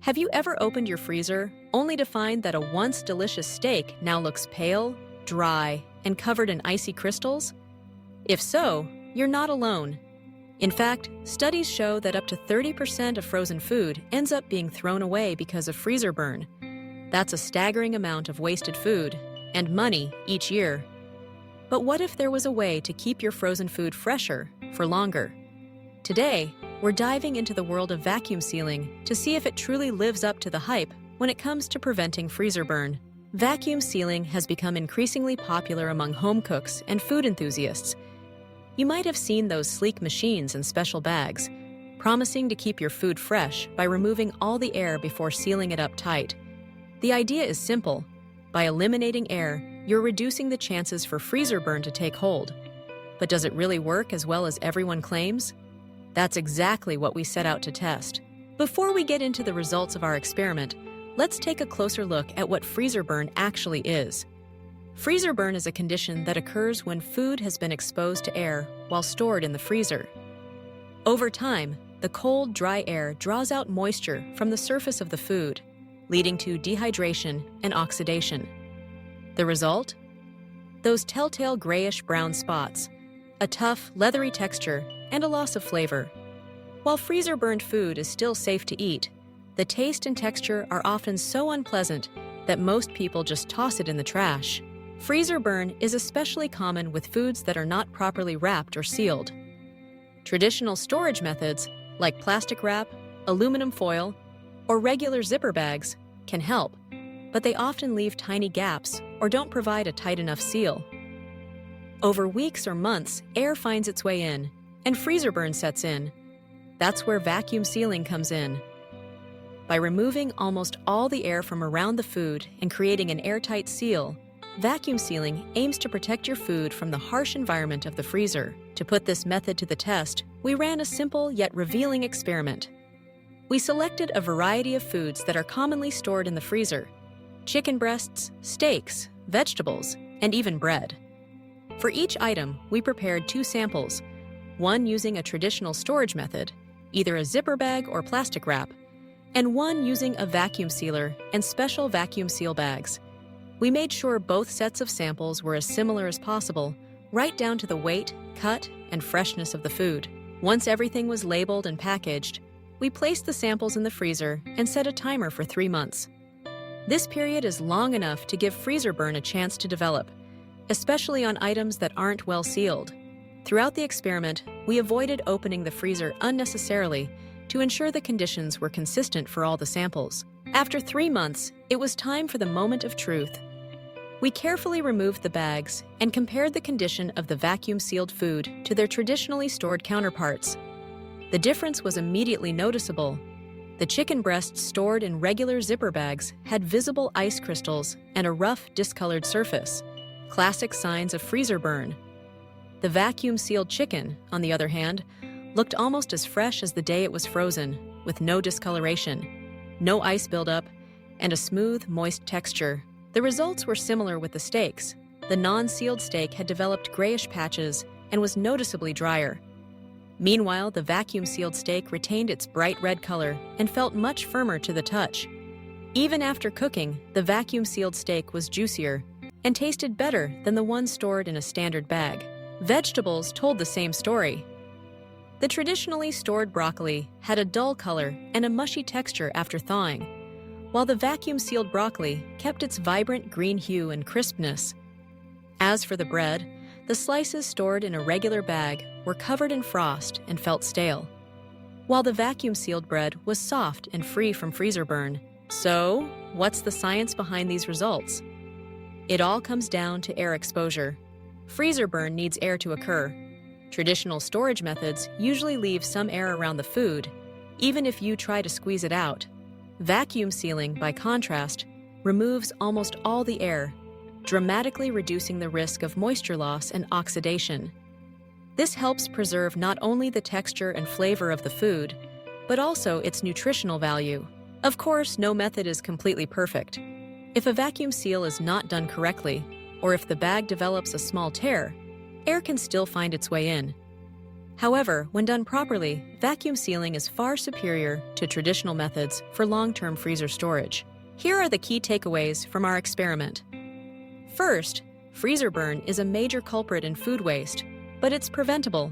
Have you ever opened your freezer only to find that a once delicious steak now looks pale, dry, and covered in icy crystals? If so, you're not alone. In fact, studies show that up to 30% of frozen food ends up being thrown away because of freezer burn. That's a staggering amount of wasted food and money each year. But what if there was a way to keep your frozen food fresher for longer? Today, we're diving into the world of vacuum sealing to see if it truly lives up to the hype when it comes to preventing freezer burn. Vacuum sealing has become increasingly popular among home cooks and food enthusiasts. You might have seen those sleek machines in special bags, promising to keep your food fresh by removing all the air before sealing it up tight. The idea is simple. By eliminating air, you're reducing the chances for freezer burn to take hold. But does it really work as well as everyone claims? That's exactly what we set out to test. Before we get into the results of our experiment, let's take a closer look at what freezer burn actually is. Freezer burn is a condition that occurs when food has been exposed to air while stored in the freezer. Over time, the cold, dry air draws out moisture from the surface of the food, leading to dehydration and oxidation. The result? Those telltale grayish-brown spots, a tough, leathery texture, and a loss of flavor. While freezer-burned food is still safe to eat, the taste and texture are often so unpleasant that most people just toss it in the trash. Freezer burn is especially common with foods that are not properly wrapped or sealed. Traditional storage methods, like plastic wrap, aluminum foil, or regular zipper bags, can help, but they often leave tiny gaps or don't provide a tight enough seal. Over weeks or months, air finds its way in, and freezer burn sets in. That's where vacuum sealing comes in. By removing almost all the air from around the food and creating an airtight seal, vacuum sealing aims to protect your food from the harsh environment of the freezer. To put this method to the test, we ran a simple yet revealing experiment. We selected a variety of foods that are commonly stored in the freezer: chicken breasts, steaks, vegetables, and even bread. For each item, we prepared 2 samples, one using a traditional storage method, either a zipper bag or plastic wrap, and one using a vacuum sealer and special vacuum seal bags. We made sure both sets of samples were as similar as possible, right down to the weight, cut, and freshness of the food. Once everything was labeled and packaged, we placed the samples in the freezer and set a timer for 3 months. This period is long enough to give freezer burn a chance to develop, especially on items that aren't well sealed. Throughout the experiment, we avoided opening the freezer unnecessarily to ensure the conditions were consistent for all the samples. After 3 months, it was time for the moment of truth. We carefully removed the bags and compared the condition of the vacuum-sealed food to their traditionally stored counterparts. The difference was immediately noticeable. The chicken breasts stored in regular zipper bags had visible ice crystals and a rough, discolored surface, classic signs of freezer burn. The vacuum-sealed chicken, on the other hand, looked almost as fresh as the day it was frozen, with no discoloration, no ice buildup, and a smooth, moist texture. The results were similar with the steaks. The non-sealed steak had developed grayish patches and was noticeably drier. Meanwhile, the vacuum-sealed steak retained its bright red color and felt much firmer to the touch. Even after cooking, the vacuum-sealed steak was juicier and tasted better than the one stored in a standard bag. Vegetables told the same story. The traditionally stored broccoli had a dull color and a mushy texture after thawing, while the vacuum-sealed broccoli kept its vibrant green hue and crispness. As for the bread, the slices stored in a regular bag were covered in frost and felt stale, while the vacuum-sealed bread was soft and free from freezer burn. So, what's the science behind these results? It all comes down to air exposure. Freezer burn needs air to occur. Traditional storage methods usually leave some air around the food, even if you try to squeeze it out. Vacuum sealing, by contrast, removes almost all the air, dramatically reducing the risk of moisture loss and oxidation. This helps preserve not only the texture and flavor of the food, but also its nutritional value. Of course, no method is completely perfect. If a vacuum seal is not done correctly, or if the bag develops a small tear, air can still find its way in. However, when done properly, vacuum sealing is far superior to traditional methods for long-term freezer storage. Here are the key takeaways from our experiment. First, freezer burn is a major culprit in food waste, but it's preventable.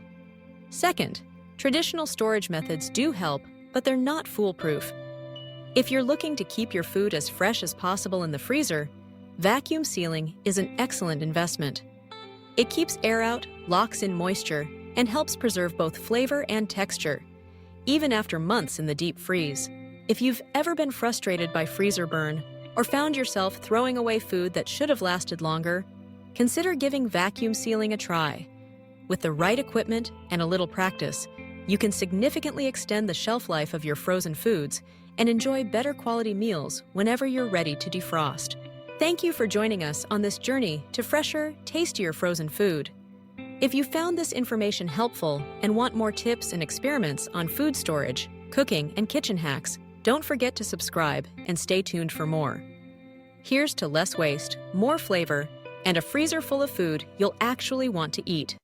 Second, traditional storage methods do help, but they're not foolproof. If you're looking to keep your food as fresh as possible in the freezer, vacuum sealing is an excellent investment. It keeps air out, locks in moisture, and helps preserve both flavor and texture, even after months in the deep freeze. If you've ever been frustrated by freezer burn or found yourself throwing away food that should have lasted longer, consider giving vacuum sealing a try. With the right equipment and a little practice, you can significantly extend the shelf life of your frozen foods and enjoy better quality meals whenever you're ready to defrost. Thank you for joining us on this journey to fresher, tastier frozen food. If you found this information helpful and want more tips and experiments on food storage, cooking, and kitchen hacks, don't forget to subscribe and stay tuned for more. Here's to less waste, more flavor, and a freezer full of food you'll actually want to eat.